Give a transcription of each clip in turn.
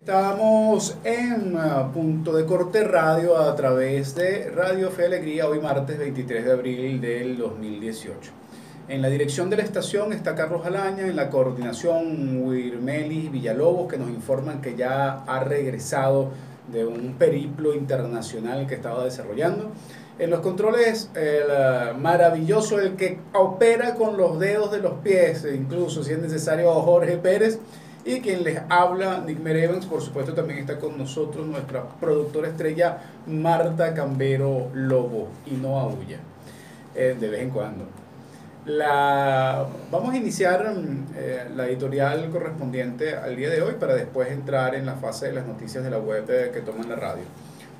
Estamos en Punto de Corte Radio a través de Radio Fe y Alegría, hoy martes 23 de abril del 2018. En la dirección de la estación está Carlos Alaña, en la coordinación Wirmelis Villalobos, que nos informan que ya ha regresado de un periplo internacional que estaba desarrollando. En los controles, el maravilloso, el que opera con los dedos de los pies, incluso si es necesario, Jorge Pérez. Y quien les habla, Nick Merevans. Por supuesto también está con nosotros nuestra productora estrella Marta Cambero Lobo, y no aúlla de vez en cuando. Vamos a iniciar la editorial correspondiente al día de hoy para después entrar en la fase de las noticias de la web que toman la radio.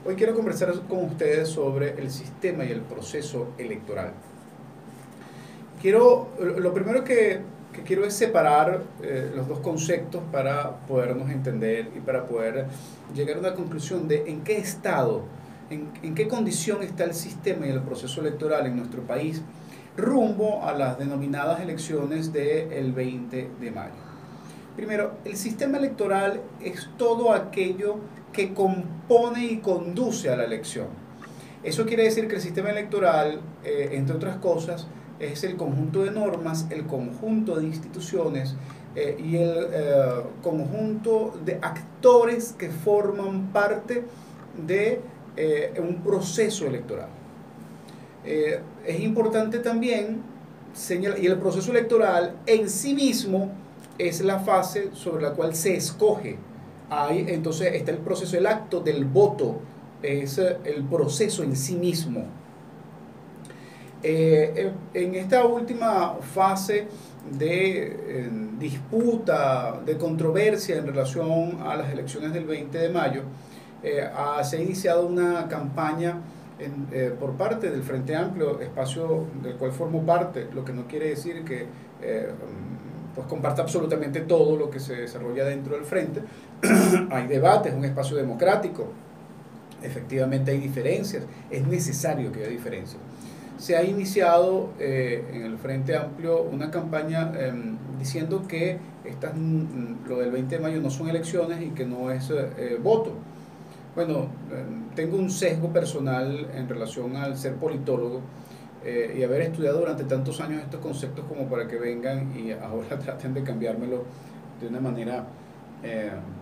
Hoy quiero conversar con ustedes sobre el sistema y el proceso electoral. Lo primero que quiero es separar los dos conceptos para podernos entender y para poder llegar a una conclusión de en qué estado, en qué condición está el sistema y el proceso electoral en nuestro país rumbo a las denominadas elecciones del 20 de mayo. Primero, el sistema electoral es todo aquello que compone y conduce a la elección. Eso quiere decir que el sistema electoral, entre otras cosas, es el conjunto de normas, el conjunto de instituciones y el conjunto de actores que forman parte de un proceso electoral. Es importante también señalar, y el proceso electoral en sí mismo es la fase sobre la cual se escoge. Entonces está el proceso, el acto del voto, es el proceso en sí mismo. En esta última fase de disputa, de controversia en relación a las elecciones del 20 de mayo, se ha iniciado una campaña por parte del Frente Amplio, espacio del cual formo parte, lo que no quiere decir que pues comparta absolutamente todo lo que se desarrolla dentro del Frente. Hay debates, un espacio democrático, efectivamente hay diferencias, es necesario que haya diferencias. Se ha iniciado en el Frente Amplio una campaña diciendo que lo del 20 de mayo no son elecciones y que no es voto. Bueno, tengo un sesgo personal en relación al ser politólogo y haber estudiado durante tantos años estos conceptos como para que vengan y ahora traten de cambiármelo de una manera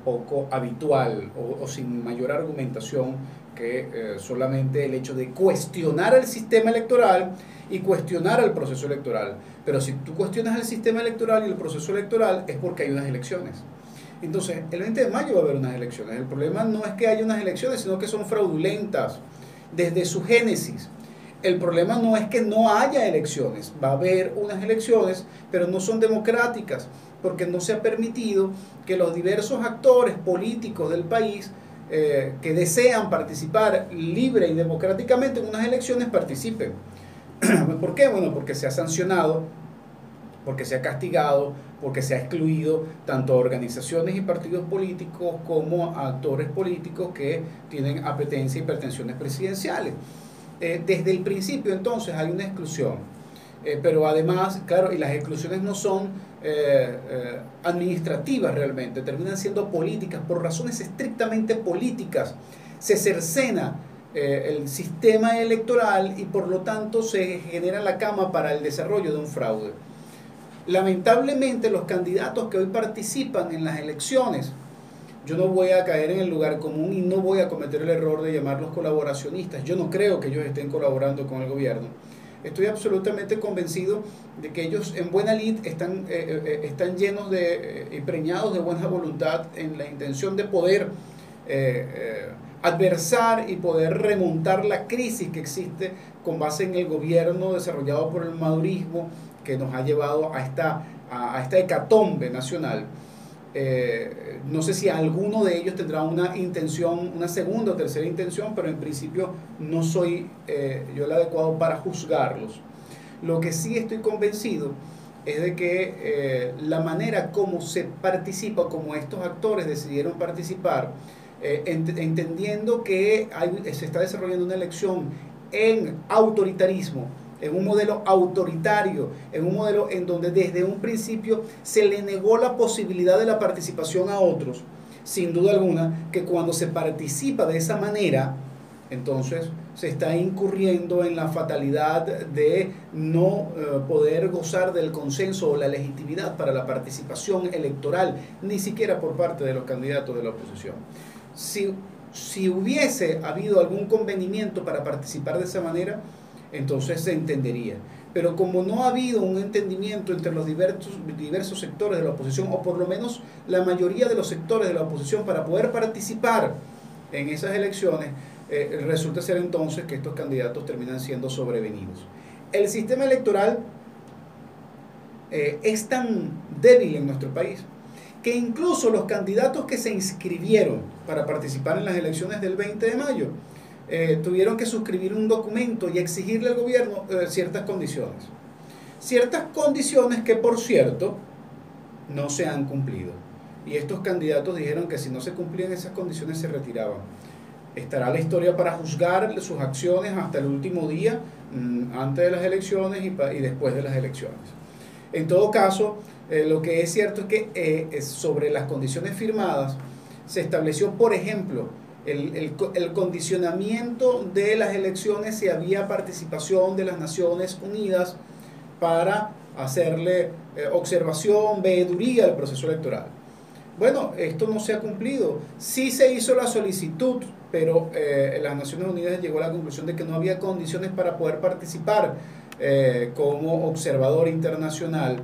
poco habitual o sin mayor argumentación que solamente el hecho de cuestionar el sistema electoral y cuestionar el proceso electoral. Pero si tú cuestionas el sistema electoral y el proceso electoral es porque hay unas elecciones. Entonces, el 20 de mayo va a haber unas elecciones. El problema no es que haya unas elecciones, sino que son fraudulentas desde su génesis. El problema no es que no haya elecciones, va a haber unas elecciones, pero no son democráticas, porque no se ha permitido que los diversos actores políticos del país que desean participar libre y democráticamente en unas elecciones participen. ¿Por qué? Bueno, porque se ha sancionado, porque se ha castigado, porque se ha excluido tanto a organizaciones y partidos políticos como a actores políticos que tienen apetencia y pretensiones presidenciales. Desde el principio entonces hay una exclusión, pero además, claro, y las exclusiones no son administrativas realmente, terminan siendo políticas, por razones estrictamente políticas. Se cercena el sistema electoral y por lo tanto se genera la cama para el desarrollo de un fraude. Lamentablemente los candidatos que hoy participan en las elecciones, yo no voy a caer en el lugar común y no voy a cometer el error de llamarlos colaboracionistas. Yo no creo que ellos estén colaborando con el gobierno. Estoy absolutamente convencido de que ellos en buena lid están llenos y preñados de buena voluntad en la intención de poder adversar y poder remontar la crisis que existe con base en el gobierno desarrollado por el madurismo que nos ha llevado a esta hecatombe nacional. No sé si alguno de ellos tendrá una intención, una segunda o tercera intención, pero en principio no soy yo el adecuado para juzgarlos. Lo que sí estoy convencido es de que la manera como se participa, como estos actores decidieron participar, entendiendo que se está desarrollando una elección en autoritarismo, en un modelo autoritario, en un modelo en donde desde un principio se le negó la posibilidad de la participación a otros, sin duda alguna que cuando se participa de esa manera, entonces se está incurriendo en la fatalidad de no poder gozar del consenso o la legitimidad para la participación electoral, ni siquiera por parte de los candidatos de la oposición. Si hubiese habido algún convenimiento para participar de esa manera, entonces se entendería. Pero como no ha habido un entendimiento entre los diversos sectores de la oposición, o por lo menos la mayoría de los sectores de la oposición, para poder participar en esas elecciones, resulta ser entonces que estos candidatos terminan siendo sobrevenidos. El sistema electoral es tan débil en nuestro país que incluso los candidatos que se inscribieron para participar en las elecciones del 20 de mayo tuvieron que suscribir un documento y exigirle al gobierno ciertas condiciones. Ciertas condiciones que, por cierto, no se han cumplido. Y estos candidatos dijeron que si no se cumplían esas condiciones se retiraban. Estará la historia para juzgar sus acciones hasta el último día, antes de las elecciones y después de las elecciones. En todo caso, lo que es cierto es que sobre las condiciones firmadas se estableció, por ejemplo, el condicionamiento de las elecciones si había participación de las Naciones Unidas para hacerle observación, veeduría al proceso electoral. Bueno, esto no se ha cumplido. Sí se hizo la solicitud, pero las Naciones Unidas llegó a la conclusión de que no había condiciones para poder participar como observador internacional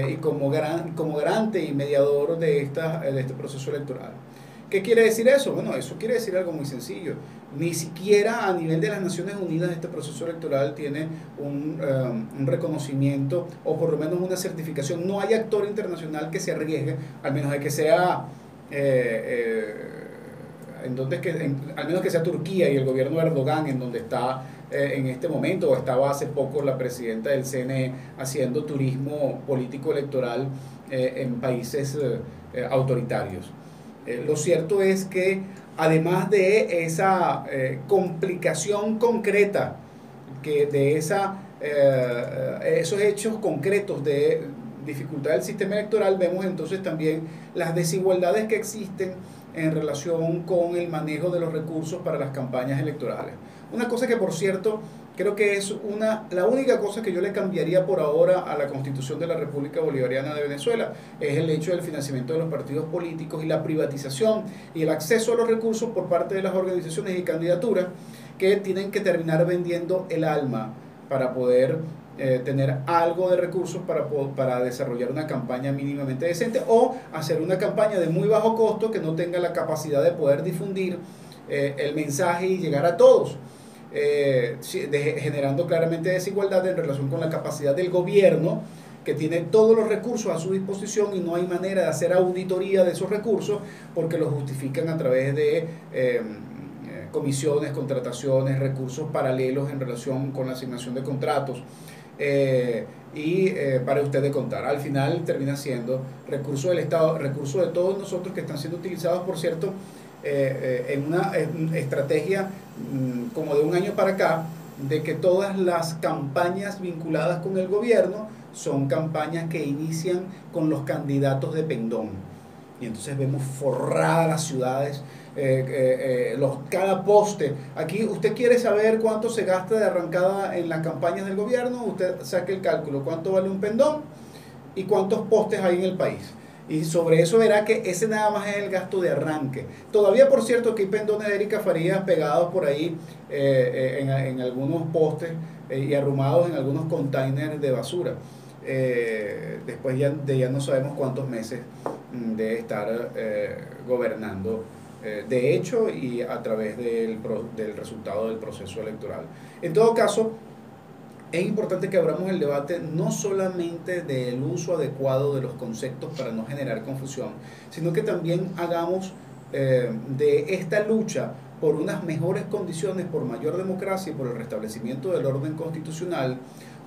y como garante y mediador de este proceso electoral. ¿Qué quiere decir eso? Bueno, eso quiere decir algo muy sencillo. Ni siquiera a nivel de las Naciones Unidas este proceso electoral tiene un reconocimiento o por lo menos una certificación. No hay actor internacional que se arriesgue, al menos de que sea al menos que sea Turquía y el gobierno de Erdogan, en donde está en este momento, o estaba hace poco la presidenta del CNE haciendo turismo político electoral en países autoritarios. Lo cierto es que además de esa complicación concreta, de esos hechos concretos de dificultad del sistema electoral, vemos entonces también las desigualdades que existen en relación con el manejo de los recursos para las campañas electorales. Una cosa que, por cierto, creo que es la única cosa que yo le cambiaría por ahora a la Constitución de la República Bolivariana de Venezuela, es el hecho del financiamiento de los partidos políticos y la privatización y el acceso a los recursos por parte de las organizaciones y candidaturas que tienen que terminar vendiendo el alma para poder tener algo de recursos para desarrollar una campaña mínimamente decente o hacer una campaña de muy bajo costo que no tenga la capacidad de poder difundir el mensaje y llegar a todos. Generando claramente desigualdad en relación con la capacidad del gobierno, que tiene todos los recursos a su disposición y no hay manera de hacer auditoría de esos recursos porque los justifican a través de comisiones, contrataciones, recursos paralelos en relación con la asignación de contratos. Para usted de contar, al final termina siendo recursos del Estado, recursos de todos nosotros que están siendo utilizados, por cierto, en una estrategia como de un año para acá, de que todas las campañas vinculadas con el gobierno son campañas que inician con los candidatos de pendón. Y entonces vemos forradas las ciudades, cada poste. Aquí usted quiere saber cuánto se gasta de arrancada en las campañas del gobierno, usted saque el cálculo, cuánto vale un pendón y cuántos postes hay en el país. Y sobre eso verá que ese nada más es el gasto de arranque. Todavía, por cierto, que hay pendones de Erika Farías pegados por ahí en algunos postes y arrumados en algunos containers de basura. Después ya no sabemos cuántos meses de estar gobernando de hecho y a través del resultado del proceso electoral. En todo caso, es importante que abramos el debate no solamente del uso adecuado de los conceptos para no generar confusión, sino que también hagamos de esta lucha por unas mejores condiciones, por mayor democracia y por el restablecimiento del orden constitucional,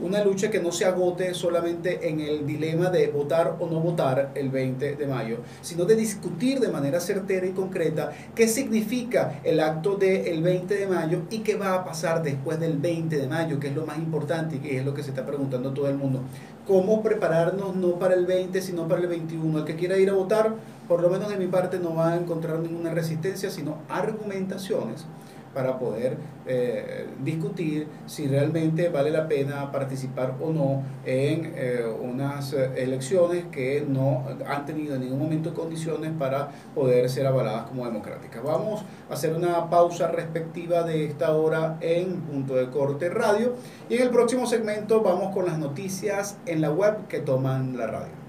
una lucha que no se agote solamente en el dilema de votar o no votar el 20 de mayo, sino de discutir de manera certera y concreta qué significa el acto del 20 de mayo y qué va a pasar después del 20 de mayo, que es lo más importante y que es lo que se está preguntando todo el mundo. ¿Cómo prepararnos no para el 20, sino para el 21? El que quiera ir a votar, por lo menos de mi parte, no va a encontrar ninguna resistencia, sino argumentaciones para poder discutir si realmente vale la pena participar o no en unas elecciones que no han tenido en ningún momento condiciones para poder ser avaladas como democráticas. Vamos a hacer una pausa respectiva de esta hora en Punto de Corte Radio y en el próximo segmento vamos con las noticias en la web que toman la radio.